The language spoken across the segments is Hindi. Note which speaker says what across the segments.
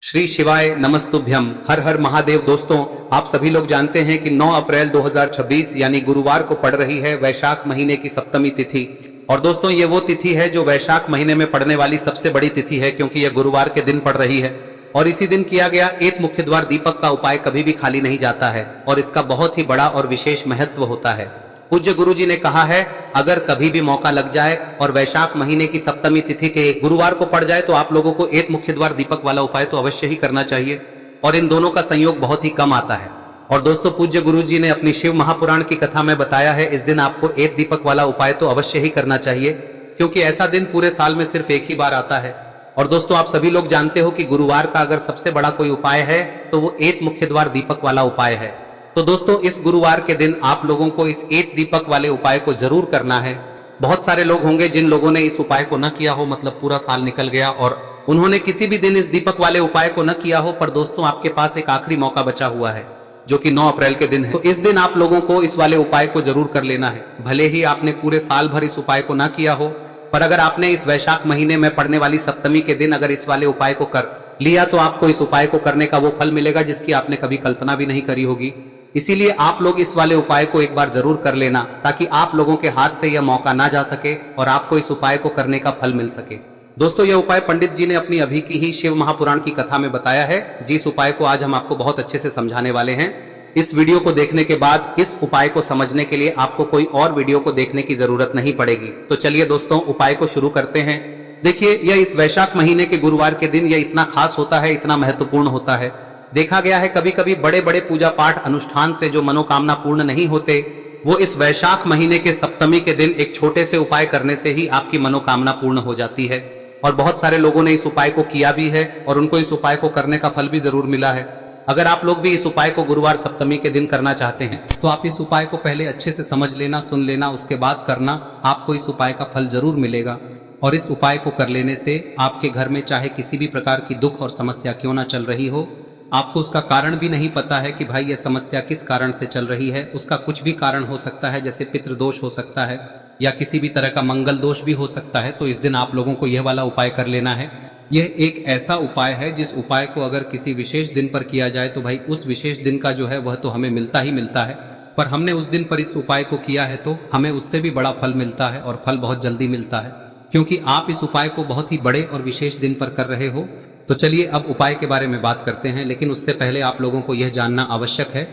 Speaker 1: श्री शिवाय नमस्तुभ्यम। हर हर महादेव। दोस्तों, आप सभी लोग जानते हैं कि 9 अप्रैल 2026 यानी गुरुवार को पड़ रही है वैशाख महीने की सप्तमी तिथि। और दोस्तों, ये वो तिथि है जो वैशाख महीने में पड़ने वाली सबसे बड़ी तिथि है, क्योंकि यह गुरुवार के दिन पड़ रही है। और इसी दिन किया गया एक मुख्य द्वार दीपक का उपाय कभी भी खाली नहीं जाता है और इसका बहुत ही बड़ा और विशेष महत्व होता है। पूज्य गुरु जी ने कहा है, अगर कभी भी मौका लग जाए और वैशाख महीने की सप्तमी तिथि के गुरुवार को पड़ जाए तो आप लोगों को एक मुख्य द्वार दीपक वाला उपाय तो अवश्य ही करना चाहिए। और इन दोनों का संयोग बहुत ही कम आता है। और दोस्तों, पूज्य गुरु जी ने अपनी शिव महापुराण की कथा में बताया है, इस दिन आपको एक दीपक वाला उपाय तो अवश्य ही करना चाहिए, क्योंकि ऐसा दिन पूरे साल में सिर्फ एक ही बार आता है। और दोस्तों, आप सभी लोग जानते हो कि गुरुवार का अगर सबसे बड़ा कोई उपाय है तो वो एक मुख्य द्वार दीपक वाला उपाय है। तो दोस्तों, इस गुरुवार के दिन आप लोगों को इस एक दीपक वाले उपाय को जरूर करना है। बहुत सारे लोग होंगे जिन लोगों ने इस उपाय को न किया हो, मतलब पूरा साल निकल गया और उन्होंने किसी भी दिन इस दीपक वाले उपाय को न किया हो, पर दोस्तों आपके पास एक आखिरी मौका बचा हुआ है जो कि 9 अप्रैल के दिन है। तो इस दिन आप लोगों को इस वाले उपाय को जरूर कर लेना है। भले ही आपने पूरे साल भर इस उपाय को न किया हो, पर अगर आपने इस वैशाख महीने में पड़ने वाली सप्तमी के दिन अगर इस वाले उपाय को कर लिया तो आपको इस उपाय को करने का वो फल मिलेगा जिसकी आपने कभी कल्पना भी नहीं करी होगी। इसीलिए आप लोग इस वाले उपाय को एक बार जरूर कर लेना, ताकि आप लोगों के हाथ से यह मौका ना जा सके और आपको इस उपाय को करने का फल मिल सके। दोस्तों, यह उपाय पंडित जी ने अपनी अभी की ही शिव महापुराण की कथा में बताया है, जिस उपाय को आज हम आपको बहुत अच्छे से समझाने वाले हैं। इस वीडियो को देखने के बाद इस उपाय को समझने के लिए आपको कोई और वीडियो को देखने की जरूरत नहीं पड़ेगी। तो चलिए दोस्तों, उपाय को शुरू करते हैं। देखिए, यह इस वैशाख महीने के गुरुवार के दिन यह इतना खास होता है, इतना महत्वपूर्ण होता है। देखा गया है कभी कभी बड़े बड़े पूजा पाठ अनुष्ठान से जो मनोकामना पूर्ण नहीं होते, वो इस वैशाख महीने के सप्तमी के दिन एक छोटे से उपाय करने से ही आपकी मनोकामना पूर्ण हो जाती है। और बहुत सारे लोगों ने इस उपाय को किया भी है और उनको इस उपाय को करने का फल भी जरूर मिला है। अगर आप लोग भी इस उपाय को गुरुवार सप्तमी के दिन करना चाहते हैं तो आप इस उपाय को पहले अच्छे से समझ लेना, सुन लेना, उसके बाद करना। आपको इस उपाय का फल जरूर मिलेगा। और इस उपाय को कर लेने से आपके घर में चाहे किसी भी प्रकार की दुख और समस्या क्यों ना चल रही हो, आपको उसका कारण भी नहीं पता है कि भाई यह समस्या किस कारण से चल रही है, उसका कुछ भी कारण हो सकता है, जैसे पितृदोष हो सकता है या किसी भी तरह का मंगल दोष भी हो सकता है। तो इस दिन आप लोगों को यह वाला उपाय कर लेना है। यह एक ऐसा उपाय है जिस उपाय को अगर किसी विशेष दिन पर किया जाए तो भाई उस विशेष दिन का जो है वह तो हमें मिलता ही मिलता है, पर हमने उस दिन पर इस उपाय को किया है तो हमें उससे भी बड़ा फल मिलता है और फल बहुत जल्दी मिलता है, क्योंकि आप इस उपाय को बहुत ही बड़े और विशेष दिन पर कर रहे हो। तो चलिए अब उपाय के बारे में बात करते हैं, लेकिन उससे पहले आप लोगों को यह जानना आवश्यक है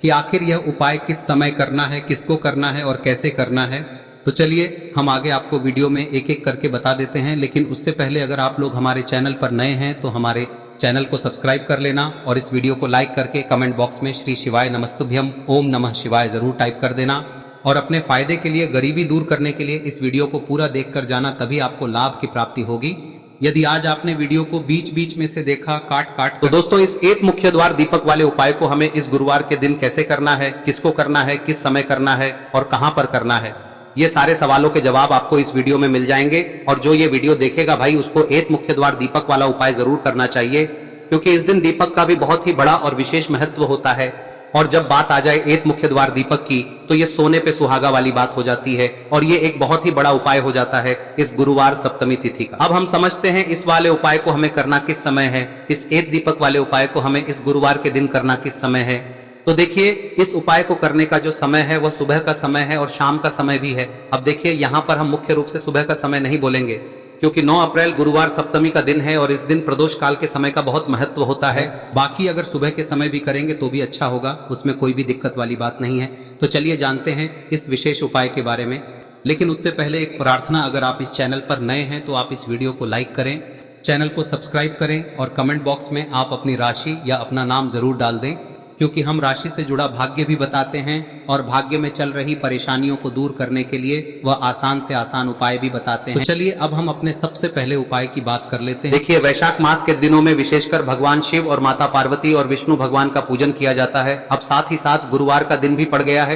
Speaker 1: कि आखिर यह उपाय किस समय करना है, किसको करना है और कैसे करना है। तो चलिए हम आगे आपको वीडियो में एक एक करके बता देते हैं, लेकिन उससे पहले अगर आप लोग हमारे चैनल पर नए हैं तो हमारे चैनल को सब्सक्राइब कर लेना और इस वीडियो को लाइक करके कमेंट बॉक्स में श्री शिवाय नमस्तुभ्यम ओम नमः शिवाय जरूर टाइप कर देना। और अपने फायदे के लिए, गरीबी दूर करने के लिए इस वीडियो को पूरा देख कर जाना, तभी आपको लाभ की प्राप्ति होगी। यदि आज आपने वीडियो को बीच बीच में से देखा काट काट तो दोस्तों, इस एक मुख्य द्वार दीपक वाले उपाय को हमें इस गुरुवार के दिन कैसे करना है, किसको करना है, किस समय करना है और कहां पर करना है, ये सारे सवालों के जवाब आपको इस वीडियो में मिल जाएंगे। और जो ये वीडियो देखेगा भाई उसको एक मुख्य द्वार दीपक वाला उपाय जरूर करना चाहिए, क्योंकि इस दिन दीपक का भी बहुत ही बड़ा और विशेष महत्व होता है। और जब बात आ जाए एक मुख्य द्वार दीपक की तो ये सोने पे सुहागा वाली बात हो जाती है और ये एक बहुत ही बड़ा उपाय हो जाता है इस गुरुवार सप्तमी तिथि का। अब हम समझते हैं इस वाले उपाय को हमें करना किस समय है, इस एक दीपक वाले उपाय को हमें इस गुरुवार के दिन करना किस समय है। तो देखिए, इस उपाय को करने का जो समय है वह सुबह का समय है और शाम का समय भी है। अब देखिए, यहाँ पर हम मुख्य रूप से सुबह का समय नहीं बोलेंगे, क्योंकि 9 अप्रैल गुरुवार सप्तमी का दिन है और इस दिन प्रदोष काल के समय का बहुत महत्व होता है। बाकी अगर सुबह के समय भी करेंगे तो भी अच्छा होगा, उसमें कोई भी दिक्कत वाली बात नहीं है। तो चलिए जानते हैं इस विशेष उपाय के बारे में। लेकिन उससे पहले एक प्रार्थना, अगर आप इस चैनल पर नए हैं तो आप इस वीडियो को लाइक करें, चैनल को सब्सक्राइब करें और कमेंट बॉक्स में आप अपनी राशि या अपना नाम जरूर डाल दें, क्योंकि हम राशि से जुड़ा भाग्य भी बताते हैं और भाग्य में चल रही परेशानियों को दूर करने के लिए वह आसान से आसान उपाय भी बताते हैं। तो चलिए अब हम अपने सबसे पहले उपाय की बात कर लेते हैं। देखिए, वैशाख मास के दिनों में विशेषकर भगवान शिव और माता पार्वती और विष्णु भगवान का पूजन किया जाता है। अब साथ ही साथ गुरुवार का दिन भी पड़ गया है,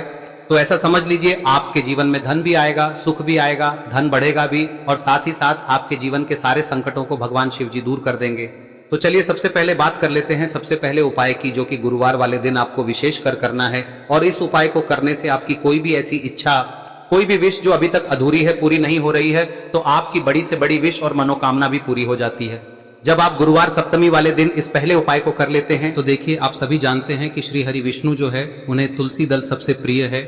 Speaker 1: तो ऐसा समझ लीजिए आपके जीवन में धन भी आएगा, सुख भी आएगा, धन बढ़ेगा भी और साथ ही साथ आपके जीवन के सारे संकटों को भगवान शिव जी दूर कर देंगे। तो चलिए सबसे पहले बात कर लेते हैं सबसे पहले उपाय की, जो कि गुरुवार वाले दिन आपको विशेष कर करना है। और इस उपाय को करने से आपकी कोई भी ऐसी इच्छा, कोई भी विश जो अभी तक अधूरी है, पूरी नहीं हो रही है, तो आपकी बड़ी से बड़ी विश और मनोकामना भी पूरी हो जाती है। जब आप गुरुवार सप्तमी वाले दिन इस पहले उपाय को कर लेते हैं तो देखिए, आप सभी जानते हैं कि श्री हरि विष्णु जो है उन्हें तुलसी दल सबसे प्रिय है।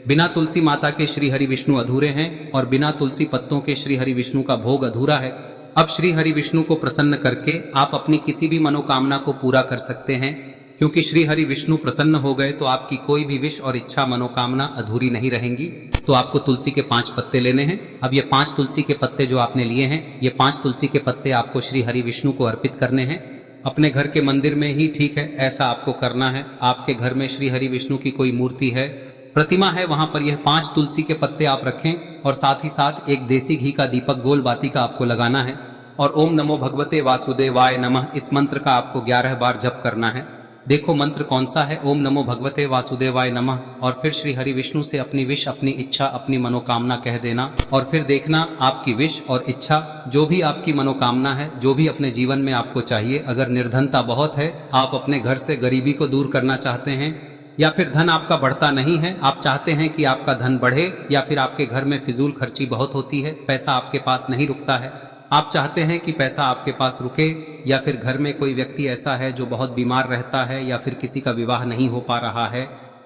Speaker 1: बिना तुलसी माता के श्री हरि विष्णु अधूरे हैं और बिना तुलसी पत्तों के श्री हरि विष्णु का भोग अधूरा है। अब श्री हरि विष्णु को प्रसन्न करके आप अपनी किसी भी मनोकामना को पूरा कर सकते हैं, क्योंकि श्री हरि विष्णु प्रसन्न हो गए तो आपकी कोई भी विश और इच्छा मनोकामना अधूरी नहीं रहेंगी। तो आपको तुलसी के 5 पत्ते लेने हैं। अब ये 5 तुलसी के पत्ते जो आपने लिए हैं, ये 5 तुलसी के पत्ते आपको श्री हरि विष्णु को अर्पित करने हैं। अपने घर के मंदिर में ही ठीक है, ऐसा आपको करना है। आपके घर में श्री हरि विष्णु की कोई मूर्ति है, प्रतिमा है, वहां पर यह 5 तुलसी के पत्ते आप रखें और साथ ही साथ एक देसी घी का दीपक गोल बाती का आपको लगाना है और ओम नमो भगवते वासुदेवाय नमः इस मंत्र का आपको 11 बार जप करना है। देखो मंत्र कौन सा है, ओम नमो भगवते वासुदेवाय नमः, और फिर श्री हरि विष्णु से अपनी विश, अपनी इच्छा, अपनी मनोकामना कह देना और फिर देखना आपकी विश और इच्छा, जो भी आपकी मनोकामना है, जो भी अपने जीवन में आपको चाहिए। अगर निर्धनता बहुत है, आप अपने घर से गरीबी को दूर करना चाहते हैं, या फिर धन आपका बढ़ता नहीं है, आप चाहते हैं कि आपका धन बढ़े, या फिर आपके घर में फिजूल खर्ची बहुत होती है, पैसा आपके पास नहीं रुकता है, आप चाहते हैं कि पैसा आपके पास रुके, या फिर घर में कोई व्यक्ति ऐसा है जो बहुत बीमार रहता है, या फिर किसी का विवाह नहीं हो पा रहा है,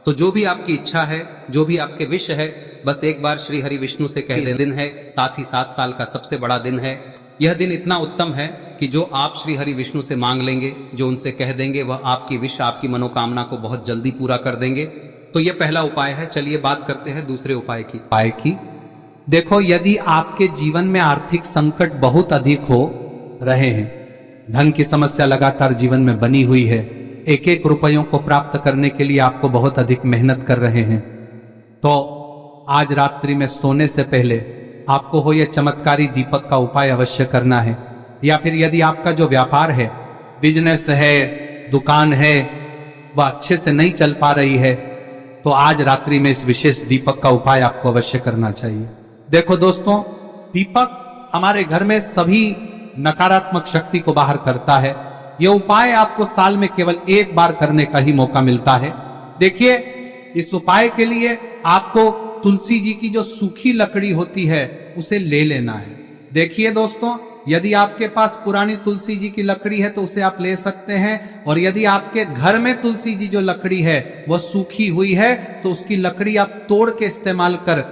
Speaker 1: तो जो भी आपकी इच्छा है, जो भी आपके विश है, बस एक बार श्री हरि विष्णु से कह दें। दिन है, साथ ही 7 साल का सबसे बड़ा दिन है। यह दिन इतना उत्तम है कि जो आप श्री हरि विष्णु से मांग लेंगे, जो उनसे कह देंगे, वह आपकी विश, आपकी मनोकामना को बहुत जल्दी पूरा कर देंगे। तो यह पहला उपाय है। चलिए बात करते हैं दूसरे उपाय की।
Speaker 2: देखो, यदि आपके जीवन में आर्थिक संकट बहुत अधिक हो रहे हैं, धन की समस्या लगातार जीवन में बनी हुई है, एक एक रुपयों को प्राप्त करने के लिए आपको बहुत अधिक मेहनत कर रहे हैं, तो आज रात्रि में सोने से पहले आपको हो यह चमत्कारी दीपक का उपाय अवश्य करना है। या फिर यदि आपका जो व्यापार है, बिजनेस है, दुकान है, वह अच्छे से नहीं चल पा रही है, तो आज रात्रि में इस विशेष दीपक का उपाय आपको अवश्य करना चाहिए। देखो दोस्तों, दीपक हमारे घर में सभी नकारात्मक शक्ति को बाहर करता है। यह उपाय आपको साल में केवल एक बार करने का ही मौका मिलता है। देखिए, इस उपाय के लिए आपको तुलसी जी की जो सूखी लकड़ी होती है उसे ले लेना है। देखिए दोस्तों, यदि आपके पास पुरानी तुलसी जी की लकड़ी है तो उसे आप ले सकते हैं, और यदि आपके घर में तुलसी जी जो लकड़ी है वह सूखी हुई है तो उसकी लकड़ी आप तोड़ के इस्तेमाल कर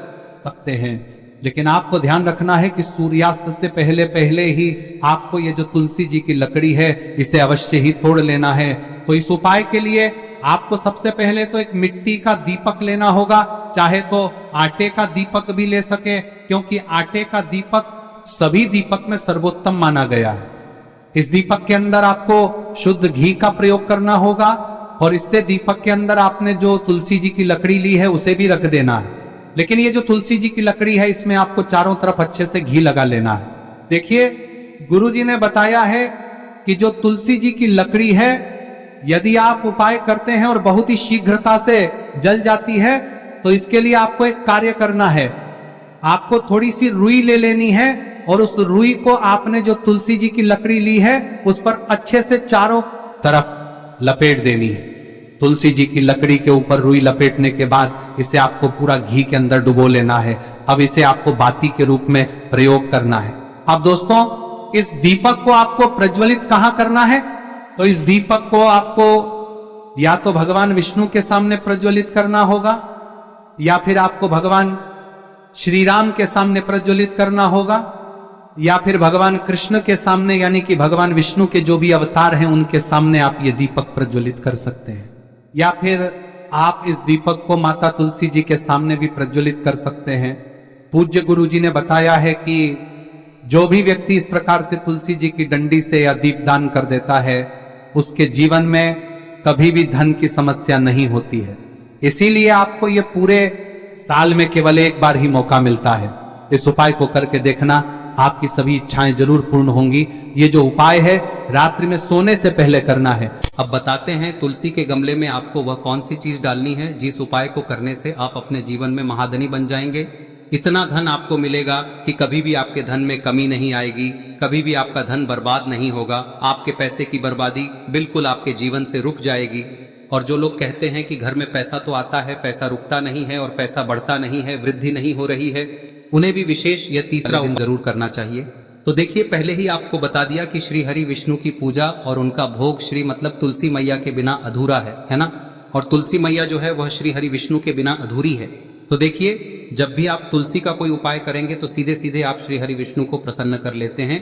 Speaker 2: सकते हैं। लेकिन आपको ध्यान रखना है कि सूर्यास्त से पहले पहले ही आपको ये जो तुलसी जी की लकड़ी है इसे अवश्य ही तोड़ लेना है। तो इस उपाय के लिए आपको सबसे पहले तो एक मिट्टी का दीपक लेना होगा, चाहे तो आटे का दीपक भी ले सके, क्योंकि आटे का दीपक सभी दीपक में सर्वोत्तम माना गया है। इस दीपक के अंदर आपको शुद्ध घी का प्रयोग करना होगा, और इससे दीपक के अंदर आपने जो तुलसी जी की लकड़ी ली है उसे भी रख देना है। लेकिन ये जो तुलसी जी की लकड़ी है, इसमें आपको चारों तरफ अच्छे से घी लगा लेना है। देखिए, गुरु जी ने बताया है कि जो तुलसी जी की लकड़ी है, यदि आप उपाय करते हैं और बहुत ही शीघ्रता से जल जाती है, तो इसके लिए आपको एक कार्य करना है। आपको थोड़ी सी रुई ले लेनी है और उस रुई को आपने जो तुलसी जी की लकड़ी ली है उस पर अच्छे से चारों तरफ लपेट देनी है। तुलसी जी की लकड़ी के ऊपर रुई लपेटने के बाद इसे आपको पूरा घी के अंदर डुबो लेना है। अब इसे आपको बाती के रूप में प्रयोग करना है। अब दोस्तों, इस दीपक को आपको प्रज्वलित कहां करना है? तो इस दीपक को आपको या तो भगवान विष्णु के सामने प्रज्वलित करना होगा, या फिर आपको भगवान श्री राम के सामने प्रज्वलित करना होगा, या फिर भगवान कृष्ण के सामने, यानी कि भगवान विष्णु के जो भी अवतार हैं उनके सामने आप ये दीपक प्रज्वलित कर सकते हैं। या फिर आप इस दीपक को माता तुलसी जी के सामने भी प्रज्वलित कर सकते हैं। पूज्य गुरु जी ने बताया है कि जो भी व्यक्ति इस प्रकार से तुलसी जी की डंडी से या दीपदान कर देता है, उसके जीवन में कभी भी धन की समस्या नहीं होती है। इसीलिए आपको ये पूरे साल में केवल एक बार ही मौका मिलता है। इस उपाय को करके देखना, आपकी सभी इच्छाएं जरूर पूर्ण होंगी। ये जो उपाय है रात्रि में सोने से पहले करना है।
Speaker 1: अब बताते हैं तुलसी के गमले में आपको वह कौन सी चीज डालनी है जिस उपाय को करने से आप अपने जीवन में महाधनी बन जाएंगे। इतना धन आपको मिलेगा कि कभी भी आपके धन में कमी नहीं आएगी, कभी भी आपका धन बर्बाद नहीं होगा। आपके पैसे की बर्बादी बिल्कुल आपके जीवन से रुक जाएगी। और जो लोग कहते हैं कि घर में पैसा तो आता है, पैसा रुकता नहीं है और पैसा बढ़ता नहीं है, वृद्धि नहीं हो रही है, उन्हें भी विशेष यह तीसरा दिन जरूर करना चाहिए। तो देखिए, पहले ही आपको बता दिया कि श्री हरि विष्णु की पूजा और उनका भोग श्री मतलब तुलसी मैया के बिना अधूरा है ना। और तुलसी मैया जो है वह श्री हरि विष्णु के बिना अधूरी है। तो देखिए, जब भी आप तुलसी का कोई उपाय करेंगे तो सीधे सीधे आप श्री हरि विष्णु को प्रसन्न कर लेते हैं।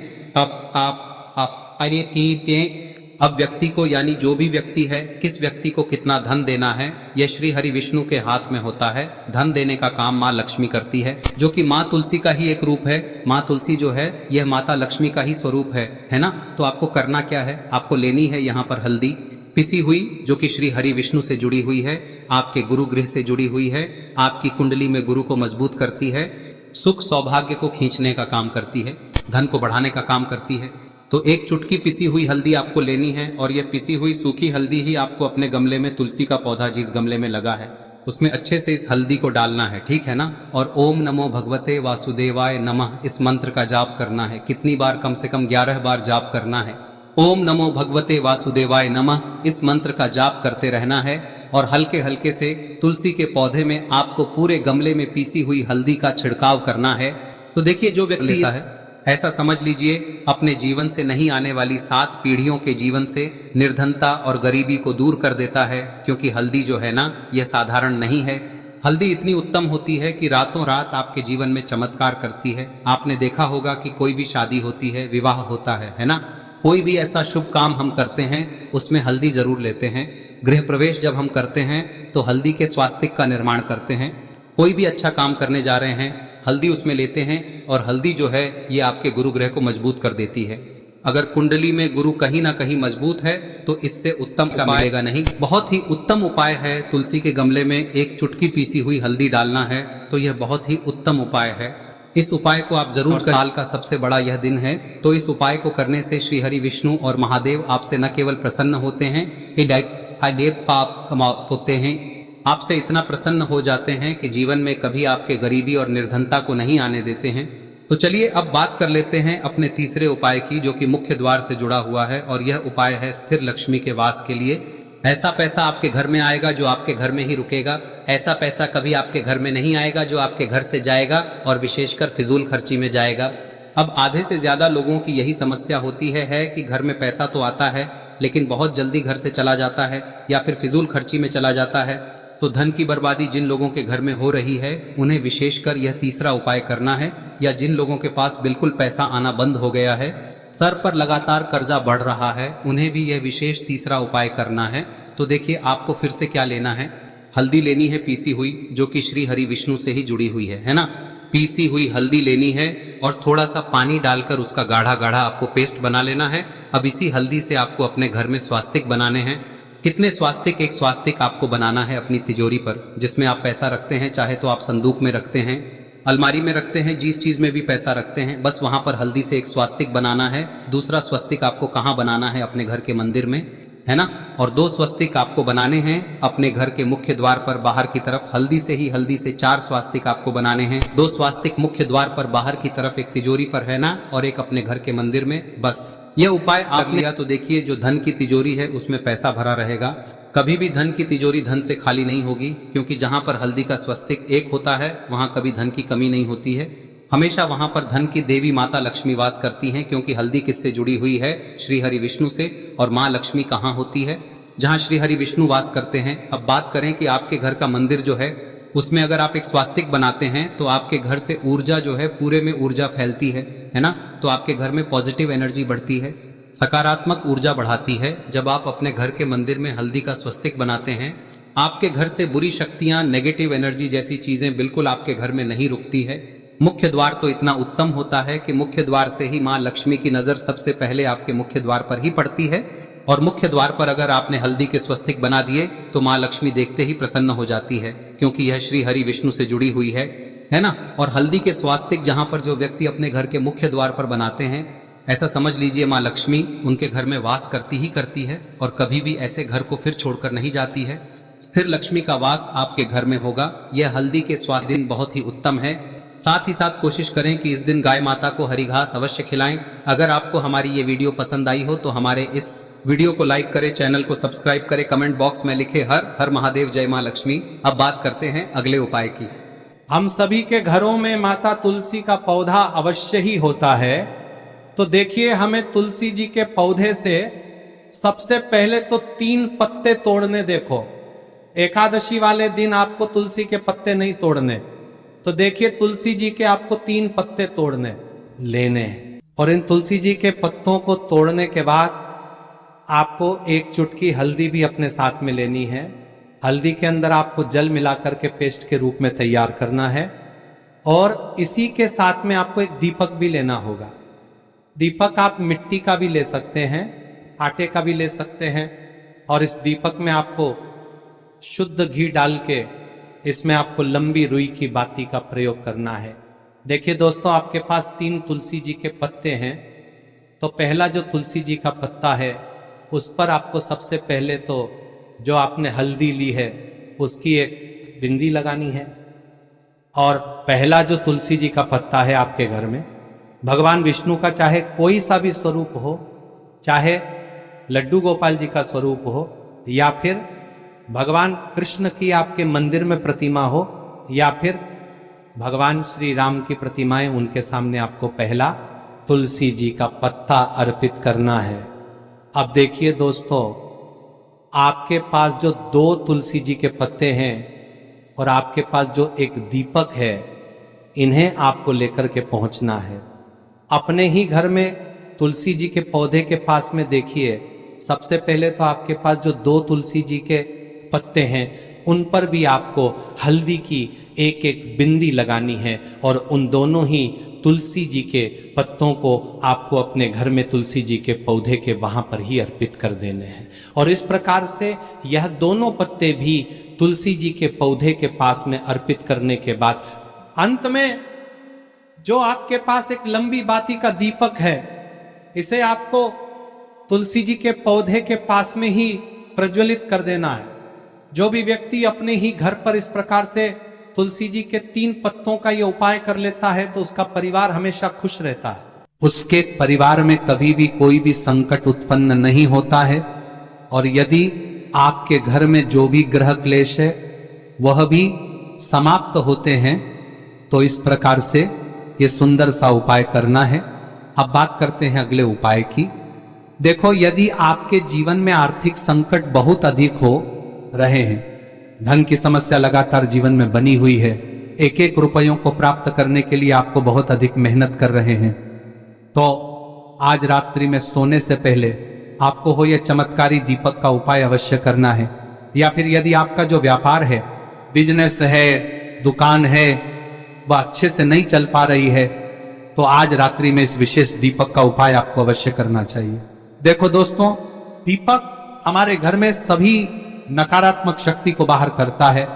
Speaker 1: अब व्यक्ति को, यानी जो भी व्यक्ति है, किस व्यक्ति को कितना धन देना है, यह श्री हरि विष्णु के हाथ में होता है। धन देने का काम माँ लक्ष्मी करती है, जो कि माँ तुलसी का ही एक रूप है। माँ तुलसी जो है यह माता लक्ष्मी का ही स्वरूप है ना। तो आपको करना क्या है, आपको लेनी है यहाँ पर हल्दी पिसी हुई, जो कि श्री हरि विष्णु से जुड़ी हुई है, आपके गुरु गृह से जुड़ी हुई है, आपकी कुंडली में गुरु को मजबूत करती है, सुख सौभाग्य को खींचने का काम करती है, धन को बढ़ाने का काम करती है। तो एक चुटकी पिसी हुई हल्दी आपको लेनी है, और यह पिसी हुई सूखी हल्दी ही आपको अपने गमले में, तुलसी का पौधा जिस गमले में लगा है उसमें अच्छे से इस हल्दी को डालना है, ठीक है ना। और ओम नमो भगवते वासुदेवाय नमः इस मंत्र का जाप करना है। कितनी बार? कम से कम 11 बार जाप करना है। ओम नमो भगवते वासुदेवाय नमः इस मंत्र का जाप करते रहना है। और हल्के हल्के से तुलसी के पौधे में आपको पूरे गमले में पीसी हुई हल्दी का छिड़काव करना है। तो देखिए, जो व्यक्ति लेता है, ऐसा समझ लीजिए अपने जीवन से नहीं आने वाली 7 पीढ़ियों के जीवन से निर्धनता और गरीबी को दूर कर देता है। क्योंकि हल्दी जो है ना, यह साधारण नहीं है। हल्दी इतनी उत्तम होती है कि रातों रात आपके जीवन में चमत्कार करती है। आपने देखा होगा कि कोई भी शादी होती है, विवाह होता है ना, कोई भी ऐसा शुभ काम हम करते हैं उसमें हल्दी जरूर लेते हैं। गृह प्रवेश जब हम करते हैं तो हल्दी के स्वास्तिक का निर्माण करते हैं। कोई भी अच्छा काम करने जा रहे हैं, हल्दी उसमें लेते हैं। और हल्दी जो है ये आपके गुरु ग्रह को मजबूत कर देती है। अगर कुंडली में गुरु कहीं ना कहीं मजबूत है तो इससे उत्तम का मिलेगा नहीं। बहुत ही उत्तम उपाय है, तुलसी के गमले में एक चुटकी पीसी हुई हल्दी डालना है। तो यह बहुत ही उत्तम उपाय है। इस उपाय को आप जरूर, साल का सबसे बड़ा यह दिन है, तो इस उपाय को करने से श्री हरि विष्णु और महादेव आपसे न केवल प्रसन्न होते हैं, पाप होते हैं, आपसे इतना प्रसन्न हो जाते हैं कि जीवन में कभी आपके गरीबी और निर्धनता को नहीं आने देते हैं। तो चलिए अब बात कर लेते हैं अपने तीसरे उपाय की, जो कि मुख्य द्वार से जुड़ा हुआ है। और यह उपाय है स्थिर लक्ष्मी के वास के लिए। ऐसा पैसा आपके घर में आएगा जो आपके घर में ही रुकेगा। ऐसा पैसा कभी आपके घर में नहीं आएगा जो आपके घर से जाएगा और विशेषकर फिजूल खर्ची में जाएगा। अब आधे से ज्यादा लोगों की यही समस्या होती है कि घर में पैसा तो आता है लेकिन बहुत जल्दी घर से चला जाता है या फिर फिजूल खर्ची में चला जाता है। तो धन की बर्बादी जिन लोगों के घर में हो रही है उन्हें विशेषकर यह तीसरा उपाय करना है। या जिन लोगों के पास बिल्कुल पैसा आना बंद हो गया है, सर पर लगातार कर्जा बढ़ रहा है, उन्हें भी यह विशेष तीसरा उपाय करना है। तो देखिए आपको फिर से क्या लेना है, हल्दी लेनी है पीसी हुई, जो कि श्री हरि विष्णु से ही जुड़ी हुई है ना। पीसी हुई हल्दी लेनी है और थोड़ा सा पानी डालकर उसका गाढ़ा गाढ़ा आपको पेस्ट बना लेना है। अब इसी हल्दी से आपको अपने घर में स्वास्तिक बनाने हैं। कितने स्वास्तिक? एक स्वास्तिक आपको बनाना है अपनी तिजोरी पर, जिसमें आप पैसा रखते हैं। चाहे तो आप संदूक में रखते हैं, अलमारी में रखते हैं, जिस चीज में भी पैसा रखते हैं, बस वहां पर हल्दी से एक स्वास्तिक बनाना है। दूसरा स्वस्तिक आपको कहाँ बनाना है? अपने घर के मंदिर में, है ना। और 2 स्वस्तिक आपको बनाने हैं अपने घर के मुख्य द्वार पर बाहर की तरफ। हल्दी से 4 स्वास्तिक आपको बनाने हैं। 2 स्वास्तिक मुख्य द्वार पर बाहर की तरफ, एक तिजोरी पर, है ना, और एक अपने घर के मंदिर में। बस यह उपाय आप लिया तो देखिए जो धन की तिजोरी है उसमें पैसा भरा रहेगा। कभी भी धन की तिजोरी धन से खाली नहीं होगी, क्योंकि जहां पर हल्दी का स्वस्तिक एक होता है वहां कभी धन की कमी नहीं होती है। हमेशा वहां पर धन की देवी माता लक्ष्मी वास करती हैं, क्योंकि हल्दी किससे जुड़ी हुई है? श्री हरि विष्णु से। और माँ लक्ष्मी कहाँ होती है? जहाँ श्री हरि विष्णु वास करते हैं। अब बात करें कि आपके घर का मंदिर जो है उसमें अगर आप एक स्वास्तिक बनाते हैं तो आपके घर से ऊर्जा जो है, पूरे में ऊर्जा फैलती है ना। तो आपके घर में पॉजिटिव एनर्जी बढ़ती है, सकारात्मक ऊर्जा बढ़ाती है। जब आप अपने घर के मंदिर में हल्दी का स्वस्तिक बनाते हैं, आपके घर से बुरी शक्तियां, नेगेटिव एनर्जी जैसी चीजें बिल्कुल आपके घर में नहीं रुकती है। मुख्य द्वार तो इतना उत्तम होता है कि मुख्य द्वार से ही माँ लक्ष्मी की नजर सबसे पहले आपके मुख्य द्वार पर ही पड़ती है। और मुख्य द्वार पर अगर आपने हल्दी के स्वस्तिक बना दिए तो माँ लक्ष्मी देखते ही प्रसन्न हो जाती है, क्योंकि यह श्री हरि विष्णु से जुड़ी हुई है ना। और हल्दी के स्वास्तिक जहां पर जो व्यक्ति अपने घर के मुख्य द्वार पर बनाते हैं, ऐसा समझ लीजिए माँ लक्ष्मी उनके घर में वास करती ही करती है और कभी भी ऐसे घर को फिर छोड़कर नहीं जाती है। स्थिर लक्ष्मी का वास आपके घर में होगा। यह हल्दी के स्वास्थ्य दिन बहुत ही उत्तम है। साथ ही साथ कोशिश करें कि इस दिन गाय माता को हरी घास अवश्य खिलाएं। अगर आपको हमारी ये वीडियो पसंद आई हो तो हमारे इस वीडियो को लाइक करें, चैनल को सब्सक्राइब करें, कमेंट बॉक्स में लिखे हर हर महादेव, जय माँ लक्ष्मी। अब बात करते हैं अगले उपाय की।
Speaker 2: हम सभी के घरों में माता तुलसी का पौधा अवश्य ही होता है। तो देखिए, हमें तुलसी जी के पौधे से सबसे पहले तो 3 पत्ते तोड़ने। देखो, एकादशी वाले दिन आपको तुलसी के पत्ते नहीं तोड़ने। तो देखिए, तुलसी जी के आपको 3 पत्ते तोड़ने लेने हैं। और इन तुलसी जी के पत्तों को तोड़ने के बाद आपको 1 चुटकी हल्दी भी अपने साथ में लेनी है। हल्दी के अंदर आपको जल मिलाकर के पेस्ट के रूप में तैयार करना है। और इसी के साथ में आपको एक दीपक भी लेना होगा। दीपक आप मिट्टी का भी ले सकते हैं, आटे का भी ले सकते हैं। और इस दीपक में आपको शुद्ध घी डाल के इसमें आपको लंबी रुई की बाती का प्रयोग करना है। देखिए दोस्तों, आपके पास 3 तुलसी जी के पत्ते हैं। तो पहला जो तुलसी जी का पत्ता है उस पर आपको सबसे पहले तो जो आपने हल्दी ली है उसकी एक बिंदी लगानी है। और पहला जो तुलसी जी का पत्ता है आपके घर में, भगवान विष्णु का चाहे कोई सा भी स्वरूप हो, चाहे लड्डू गोपाल जी का स्वरूप हो, या फिर भगवान कृष्ण की आपके मंदिर में प्रतिमा हो, या फिर भगवान श्री राम की प्रतिमाएं, उनके सामने आपको पहला तुलसी जी का पत्ता अर्पित करना है। अब देखिए दोस्तों, आपके पास जो 2 तुलसी जी के पत्ते हैं और आपके पास जो एक दीपक है, इन्हें आपको लेकर के पहुंचना है। अपने ही घर में तुलसी जी के पौधे के पास में देखिए, सबसे पहले तो आपके पास जो 2 तुलसी जी के पत्ते हैं उन पर भी आपको हल्दी की एक बिंदी लगानी है। और उन दोनों ही तुलसी जी के पत्तों को आपको अपने घर में तुलसी जी के पौधे के वहां पर ही अर्पित कर देने हैं। और इस प्रकार से यह दोनों पत्ते भी तुलसी जी के पौधे के पास में अर्पित करने के बाद अंत में जो आपके पास एक लंबी बाती का दीपक है, इसे आपको तुलसी जी के पौधे के पास में ही प्रज्वलित कर देना है। जो भी व्यक्ति अपने ही घर पर इस प्रकार से तुलसी जी के 3 पत्तों का ये उपाय कर लेता है तो उसका परिवार हमेशा खुश रहता है। उसके परिवार में कभी भी कोई भी संकट उत्पन्न नहीं होता है। और यदि आपके घर में जो भी ग्रह क्लेश है वह भी समाप्त होते हैं, तो इस प्रकार से ये सुंदर सा उपाय करना है। अब बात करते हैं अगले उपाय की। देखो, यदि आपके जीवन में आर्थिक संकट बहुत अधिक हो रहे हैं, धन की समस्या लगातार जीवन में बनी हुई है, 1-1 रुपयों को प्राप्त करने के लिए आपको बहुत अधिक मेहनत कर रहे हैं, तो आज रात्रि में सोने से पहले आपको हो यह चमत्कारी दीपक का उपाय अवश्य करना है। या फिर यदि आपका जो व्यापार है, बिजनेस है, दुकान है, वह अच्छे से नहीं चल पा रही है, तो आज रात्रि में इस विशेष दीपक का उपाय आपको अवश्य करना चाहिए। देखो दोस्तों, दीपक हमारे घर में सभी नकारात्मक शक्ति को बाहर करता है।